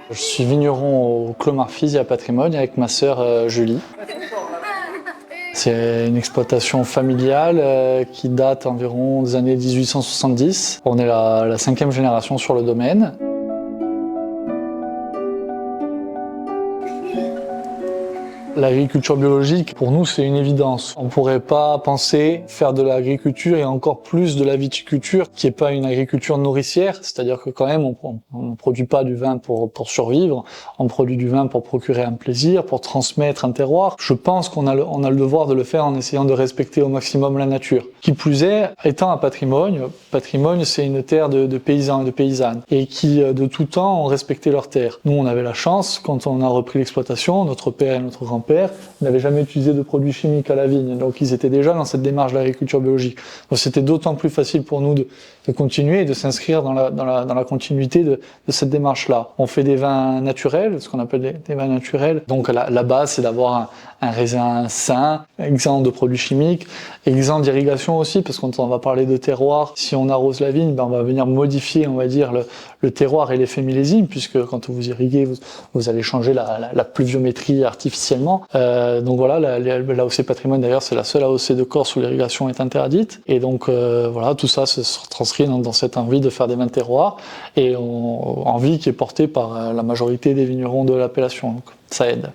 Je suis vigneron au Clos Marfise à Patrimoine avec ma sœur Julie. C'est une exploitation familiale qui date environ des années 1870. On est la 5e génération sur le domaine. L'agriculture biologique, pour nous, c'est une évidence. On ne pourrait pas penser faire de l'agriculture et encore plus de la viticulture qui n'est pas une agriculture nourricière, c'est-à-dire que quand même, on ne produit pas du vin pour survivre, on produit du vin pour procurer un plaisir, pour transmettre un terroir. Je pense qu'on a le devoir de le faire en essayant de respecter au maximum la nature. Qui plus est, étant à Patrimoine, c'est une terre de paysans et de paysannes et qui, de tout temps, ont respecté leur terre. Nous, on avait la chance, quand on a repris l'exploitation, notre père et notre grand-père n'avaient jamais utilisé de produits chimiques à la vigne, donc ils étaient déjà dans cette démarche de l'agriculture biologique. Donc c'était d'autant plus facile pour nous de continuer et de s'inscrire dans la continuité de cette démarche-là. On fait des vins naturels, ce qu'on appelle des vins naturels. Donc la base, c'est d'avoir un raisin sain, exempt de produits chimiques, exempt d'irrigation aussi, parce que quand on va parler de terroir, si on arrose la vigne, on va venir modifier, on va dire, le terroir et l'effet millésime, puisque quand vous irriguez, vous allez changer la pluviométrie artificiellement. Donc voilà, l'AOC Patrimoine d'ailleurs, c'est la seule AOC de Corse où l'irrigation est interdite. Et donc voilà, tout ça se transcrit dans cette envie de faire des vins de terroir et envie qui est portée par la majorité des vignerons de l'appellation. Donc ça aide.